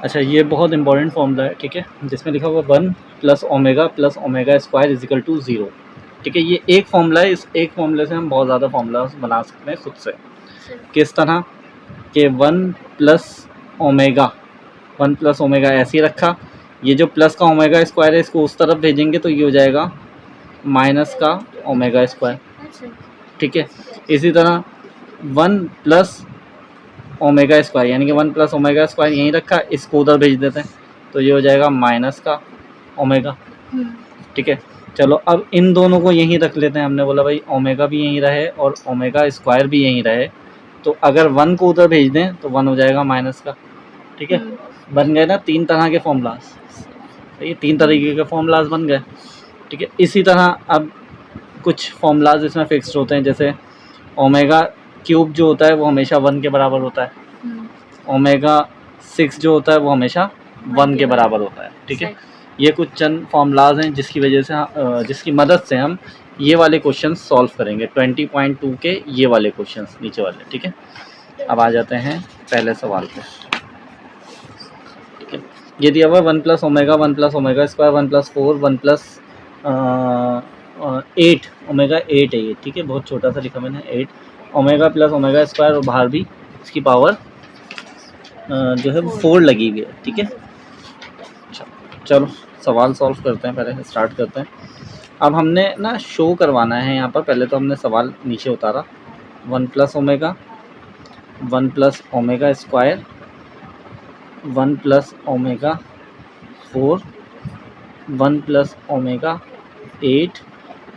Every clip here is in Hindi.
अच्छा, ये बहुत इंपॉर्टेंट फॉर्मूला है, ठीक है, जिसमें लिखा हुआ 1 + omega square is equal to 0। ठीक है, ये एक फॉर्मूला है, इस एक फॉर्मूले से हम बहुत ज़्यादा फॉर्मूला बना सकते हैं खुद से। किस तरह कि 1 + ओमेगा ऐसे ही रखा, ये जो प्लस का ओमेगा स्क्वायर है इसको उस तरफ भेजेंगे तो ये हो जाएगा माइनस का ओमेगा स्क्वायर। ठीक है, इसी तरह 1 + ओमेगा स्क्वायर यानी कि 1 + ओमेगा स्क्वायर यहीं रखा, इसको उधर भेज देते हैं तो ये हो जाएगा माइनस का ओमेगा। ठीक है, चलो अब इन दोनों को यहीं रख लेते हैं। हमने बोला भाई ओमेगा भी यहीं रहे और ओमेगा स्क्वायर भी यहीं रहे, तो अगर 1 को उधर भेज दें तो 1 हो जाएगा माइनस का। ठीक है, बन गए ना 3 तरह के फॉर्मूलाज, ये 3 तरीके के फॉर्मूलाज बन गए। ठीक है, इसी तरह अब कुछ फॉर्मूलाज इसमें फिक्स्ड होते हैं, जैसे ओमेगा क्यूब जो होता है वो हमेशा 1 के बराबर होता है, ओमेगा 6 जो होता है वो हमेशा 1 के बराबर होता है। ठीक है, ये कुछ चंद फॉर्मूलाज हैं जिसकी वजह से जिसकी मदद से हम ये वाले क्वेश्चन सॉल्व करेंगे, 20.2 के ये वाले क्वेश्चंस नीचे वाले। ठीक है, अब आ जाते हैं पहले सवाल पे। ठीक है, ये दिया हुआ 1 + ओमेगा 1 + ओमेगा स्क्वायर 1 + 4 1 + 8 ओमेगा 8 है ये। ठीक है, बहुत छोटा सा लिखा मैंने 8 ओमेगा + ओमेगा स्क्वायर और बाहर भी इसकी पावर जो है 4 लगी हुई है। ठीक है, चलो सवाल सॉल्व करते हैं, पहले स्टार्ट करते हैं। अब हमने ना शो करवाना है यहाँ पर, पहले तो हमने सवाल नीचे उतारा 1 + omega 1 + omega square 1 + omega 4 1 + omega 8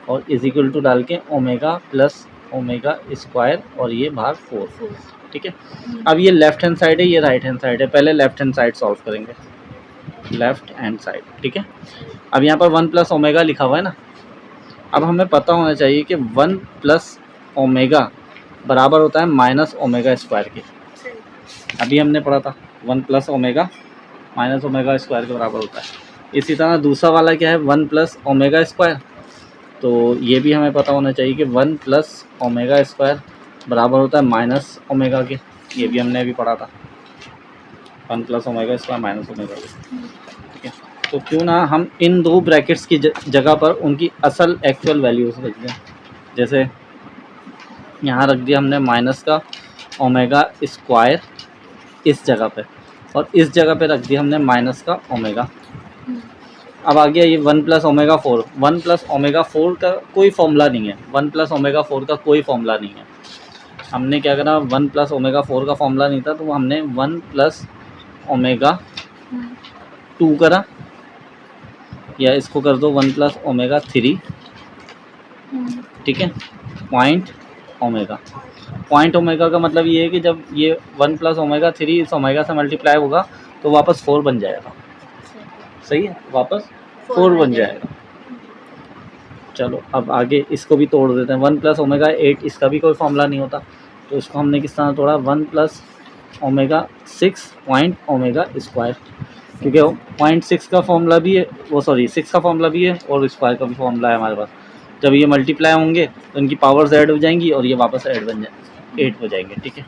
और इज इक्वल टू डाल के ओमेगा + ओमेगा स्क्वायर और ये बाहर 4। ठीक है, अब ये लेफ्ट हैंड साइड है, ये राइट हैंड साइड है, पहले लेफ्ट हैंड साइड सॉल्व करेंगे, लेफ्ट हैंड साइड। ठीक है, अब यहाँ पर 1 + ओमेगा लिखा हुआ है ना, अब हमें पता होना चाहिए कि 1 + ओमेगा बराबर होता है माइनस ओमेगा स्क्वायर के। अभी हमने पढ़ा था 1 + ओमेगा माइनस ओमेगा स्क्वायर के बराबर होता है। इसी तरह दूसरा वाला क्या है 1 + ओमेगा स्क्वायर, तो ये भी हमें पता होना चाहिए कि 1 + ओमेगा स्क्वायर बराबर होता है माइनस ओमेगा के, ये भी हमने अभी पढ़ा था 1 + ओमेगा स्क्वायर माइनस ओमेगा के। ठीक है, तो क्यों ना हम इन दो ब्रैकेट्स की जगह पर उनकी असल एक्चुअल वैल्यूज रख दें। जैसे यहाँ रख दिया हमने माइनस का ओमेगा स्क्वायर इस जगह पे, और इस जगह पे रख दिया हमने माइनस का ओमेगा। अब आ गया ये 1 + ओमेगा 4। 1 + ओमेगा 4 का कोई फॉर्मूला नहीं है, 1 + ओमेगा 4 का कोई फॉर्मूला नहीं है। हमने क्या करा 1 + ओमेगा 4 का फॉर्मूला नहीं था तो हमने 1 + ओमेगा 2 करा, या इसको कर दो 1 + ओमेगा 3। ठीक है, पॉइंट ओमेगा का मतलब ये है कि जब ये 1 + ओमेगा 3 इस ओमेगा से मल्टीप्लाई होगा तो वापस 4 बन जाएगा। सही है, वापस 4 बन जाएगा। चलो अब आगे इसको भी तोड़ देते हैं। 1 + ओमेगा 8 इसका भी कोई फॉर्मूला नहीं होता, तो इसको हमने किस तरह तोड़ा 1 + ओमेगा 6 पॉइंट ओमेगा स्क्वायर, क्योंकि 0.6 का फॉर्मूला भी है, वो सॉरी 6 का फॉर्मूला भी है और स्क्वायर का भी फॉर्मूला है हमारे पास। जब ये मल्टीप्लाई होंगे तो इनकी पावर्स ऐड हो जाएंगी और ये वापस ऐड बन जाए 8 हो जाएंगे। ठीक है,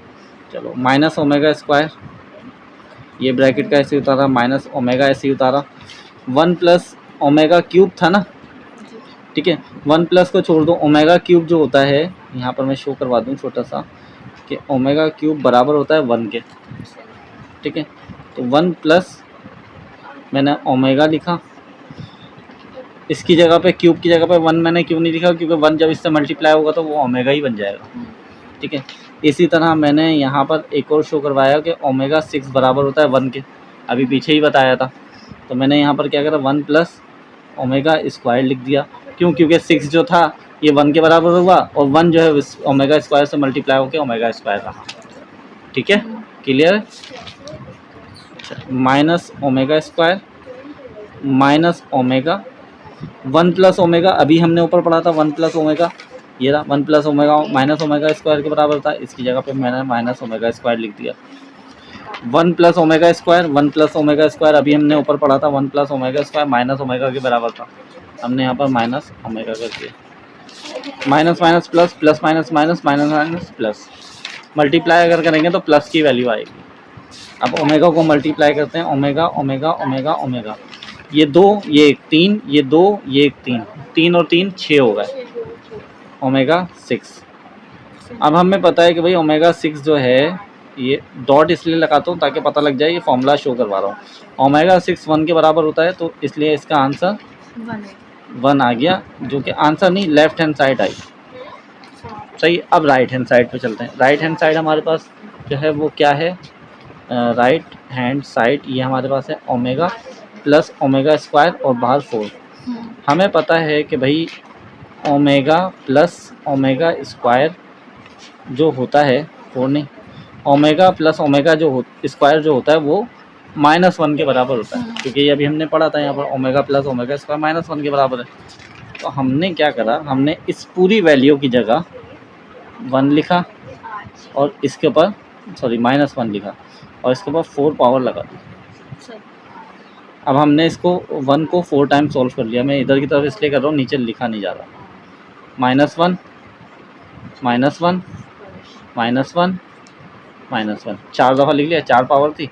चलो माइनस ओमेगा स्क्वायर, ये ब्रैकेट का ऐसे उतारा, माइनस ओमेगा ऐसे उतारा। 1 + ओमेगा क्यूब था ना, ठीक है, 1 प्लस को छोड़ दो, ओमेगा क्यूब जो होता है यहाँ पर मैं शो करवा दूँ छोटा सा कि ओमेगा क्यूब बराबर होता है 1 के। ठीक है, तो 1 + मैंने ओमेगा लिखा, इसकी जगह पे क्यूब की जगह पे 1 मैंने क्यों नहीं लिखा, क्योंकि 1 जब इससे मल्टीप्लाई होगा तो वो ओमेगा ही बन जाएगा। ठीक है, इसी तरह मैंने यहाँ पर एक और शो करवाया कि ओमेगा 6 बराबर होता है 1 के, अभी पीछे ही बताया था। तो मैंने यहाँ पर क्या करा 1 + ओमेगा स्क्वायर लिख दिया, क्यों, क्योंकि 6 जो था ये 1 के बराबर हुआ और 1 जो है ओमेगा स्क्वायर से मल्टीप्लाई होकर ओमेगा स्क्वायर रहा। ठीक है, क्लियर है। Minus omega square minus omega 1 + omega, अभी हमने ऊपर पढ़ा था 1 + ओमेगा, ये रहा 1 + ओमेगा माइनस ओमेगा स्क्वायर के बराबर था, इसकी जगह पे मैंने माइनस ओमेगा स्क्वायर लिख दिया। 1 + ओमेगा स्क्वायर 1 + ओमेगा स्क्वायर, अभी हमने ऊपर पढ़ा था 1 + ओमेगा स्क्वायर माइनस ओमेगा के बराबर था, हमने यहाँ पर माइनस ओमेगा कर दिया। Minus minus plus minus minus minus minus plus, multiply अगर करेंगे तो प्लस की वैल्यू आएगी। अब ओमेगा को मल्टीप्लाई करते हैं, ओमेगा ओमेगा ओमेगा ओमेगा, ये 2 ये 1 3, ये 2 ये 1 3, 3 और 3 6 हो गए, ओमेगा 6। अब हमें पता है कि भाई ओमेगा 6 जो है, ये डॉट इसलिए लगाता हूँ ताकि पता लग जाए, ये फॉर्मूला शो करवा रहा हूँ। ओमेगा 6 1 के बराबर होता है, तो इसलिए इसका आंसर 1 आ गया, जो कि आंसर नहीं, लेफ्ट हैंड साइड आई। सही। अब राइट हैंड साइड पे चलते हैं। राइट हैंड साइड हमारे पास जो है वो क्या है, राइट हैंड साइड ये हमारे पास है ओमेगा प्लस ओमेगा स्क्वायर और बाहर 4। हमें पता है कि भाई ओमेगा प्लस ओमेगा स्क्वायर जो होता है, 4 नहीं, ओमेगा प्लस ओमेगा जो स्क्वायर जो होता है वो -1 के बराबर होता है, क्योंकि ये अभी हमने पढ़ा था यहाँ पर ओमेगा प्लस ओमेगा स्क्वायर -1 के बराबर है। तो हमने क्या करा, हमने इस पूरी वैल्यू की जगह 1 लिखा और इसके ऊपर सॉरी -1 लिखा और इसके ऊपर 4 पावर लगा दी। अब हमने इसको 1 को 4 टाइम सॉल्व कर लिया। मैं इधर की तरफ इसलिए कर रहा हूँ, नीचे लिखा नहीं जा रहा। -1 -1 -1 -1 4 दफ़ा लिख लिया, 4 पावर थी।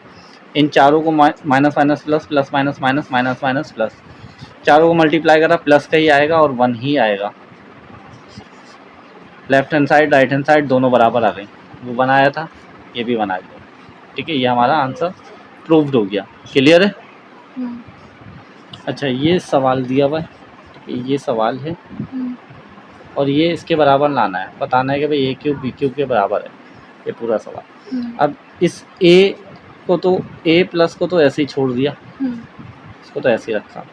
इन चारों को minus minus plus plus minus minus minus minus plus, चारों को मल्टीप्लाई करा, प्लस का ही आएगा और 1 ही आएगा। Left hand side right hand side दोनों बराबर आ गई, वो बनाया था, ये भी बना दिया। ठीक है, ये हमारा आंसर प्रूव्ड हो गया। क्लियर है? अच्छा, ये सवाल दिया हुआ है, ये सवाल है और ये इसके बराबर लाना है, बताना है कि भाई a क्यूब b क्यूब के बराबर है, ये पूरा सवाल। अब इस a को तो a प्लस को तो ऐसे ही छोड़ दिया, इसको तो ऐसे ही रखा।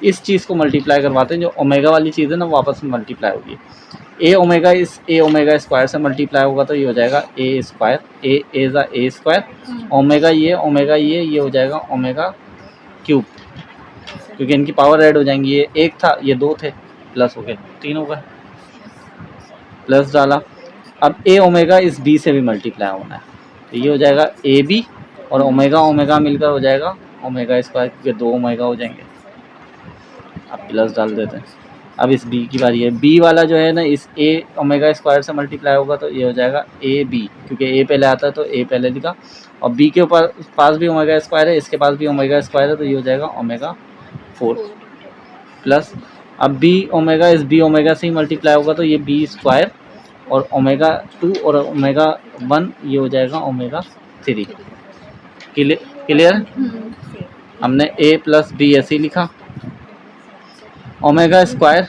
इस चीज़ को मल्टीप्लाई करवाते हैं, जो ओमेगा वाली चीज़ है ना वो आपस में मल्टीप्लाई होगी। a ओमेगा इस a ओमेगा स्क्वायर से मल्टीप्लाई होगा तो ये हो जाएगा a square, a square, omega ये हो जाएगा ओमेगा क्यूब, क्योंकि इनकी पावर ऐड हो जाएंगी। ये 1 था, ये 2 थे, प्लस हो गए 3 हो गए, प्लस डाला। अब a ओमेगा इस b से भी मल्टीप्लाई होना है, तो ये हो जाएगा ए बी और ओमेगा ओमेगा मिलकर हो जाएगा ओमेगा स्क्वायर, क्योंकि 2 ओमेगा हो जाएंगे। अब प्लस डाल देते हैं। अब इस b की बारी है, b वाला जो है ना इस a ओमेगा स्क्वायर से मल्टीप्लाई होगा तो ये हो जाएगा ए बी, क्योंकि a पहले आता है तो a पहले लिखा, और b के ऊपर पास भी ओमेगा स्क्वायर है, इसके पास भी ओमेगा स्क्वायर है, तो ये हो जाएगा ओमेगा 4 प्लस। अब b ओमेगा इस b ओमेगा से ही मल्टीप्लाई होगा तो ये b स्क्वायर और ओमेगा 2 और ओमेगा 1 ये हो जाएगा ओमेगा 3। क्लियर? हमने a प्लस बी ऐसे ही लिखा। ओमेगा स्क्वायर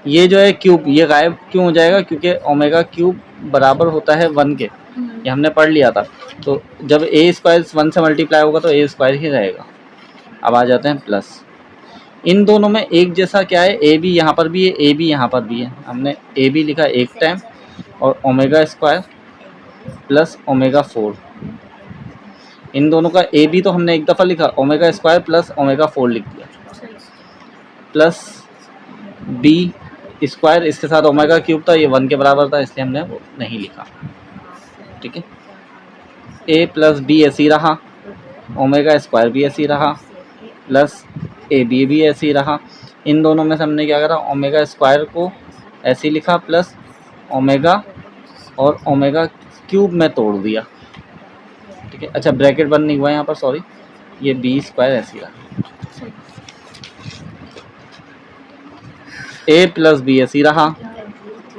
ये जो है क्यूब, ये गायब क्यों हो जाएगा, क्योंकि ओमेगा क्यूब बराबर होता है 1 के, ये हमने पढ़ लिया था। तो जब a स्क्वायर 1 से मल्टीप्लाई होगा तो a स्क्वायर ही रहेगा। अब आ जाते हैं प्लस। इन दोनों में एक जैसा क्या है, ए बी यहाँ पर भी है, ए बी यहाँ पर भी है। हमने ए बी लिखा एक टाइम और ओमेगा स्क्वायर प्लस ओमेगा 4। इन दोनों का ए बी तो हमने एक दफ़ा लिखा, ओमेगा स्क्वायर प्लस ओमेगा 4 लिख दिया, प्लस बी स्क्वायर इसके साथ ओमेगा क्यूब था, ये 1 के बराबर था इसलिए हमने वो नहीं लिखा। ठीक है, ए प्लस बी ऐसे ही रहा, ओमेगा स्क्वायर भी ऐसे ही रहा, प्लस ए बी भी ऐसे ही रहा। इन दोनों में से हमने क्या करा, ओमेगा स्क्वायर को ऐसे ही लिखा प्लस ओमेगा और ओमेगा क्यूब में तोड़ दिया। ठीक है, अच्छा ब्रैकेट बंद नहीं हुआ यहाँ पर, सॉरी, ये बी स्क्वायर ऐसे ही रहा, ए प्लस बी ऐसे ही रहा,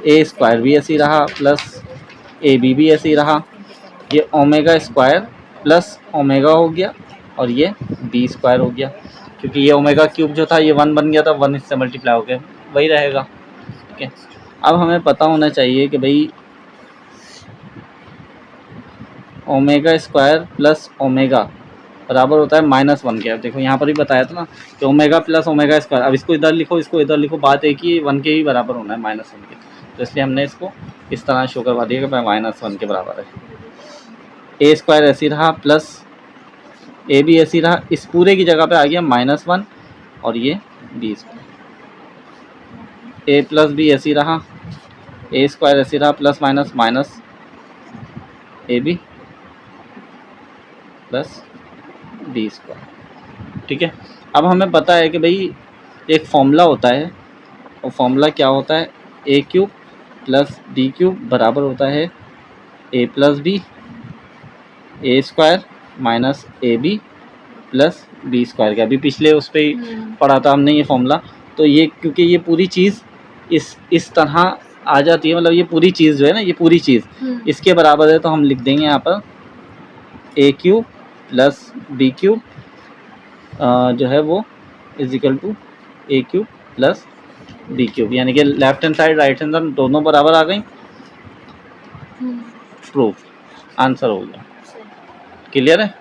ए स्क्वायर भी ऐसे ही रहा, प्लस ए बी भी ऐसे ही रहा। ये ओमेगा स्क्वायर प्लस ओमेगा हो गया और ये बी स्क्वायर हो गया, क्योंकि ये ओमेगा क्यूब जो था ये 1 बन गया था, 1 इससे मल्टीप्लाई हो गया, वही रहेगा। ठीक है, अब हमें पता होना चाहिए कि भाई ओमेगा स्क्वायर प्लस ओमेगा बराबर होता है -1 के। अब देखो यहाँ पर भी बताया था ना कि ओमेगा प्लस ओमेगा स्क्वायर, अब इसको इधर लिखो इसको इधर लिखो, बात एक ही, 1 के ही बराबर होना है -1 के, तो इसलिए हमने इसको इस तरह शो करवा दिया कि -1 के बराबर है। ए स्क्वायर ऐसी रहा प्लस ए बी ऐसी रहा, इस पूरे की जगह पे आ गया -1 और ये B square. A plus B ऐसी रहा, ए स्क्वायर ऐसी रहा plus minus minus A B plus B square. ठीक है, अब हमें पता है कि भाई एक फॉर्मूला होता है, और फॉर्मूला क्या होता है, a cube plus B cube बराबर होता है a plus b a square minus A B plus B square का, अभी पिछले उस पर पढ़ा था हमने ये फॉर्मूला। तो ये क्योंकि ये पूरी चीज़ इस तरह आ जाती है, मतलब ये पूरी चीज़ जो है ना, ये पूरी चीज़ इसके बराबर है, तो हम लिख देंगे यहाँ पर A cube plus B cube जो है वो is equal to A cube plus B cube, यानी कि left hand side right hand side दोनों बराबर आ गई। प्रूफ, आंसर हो गया। क्लियर है?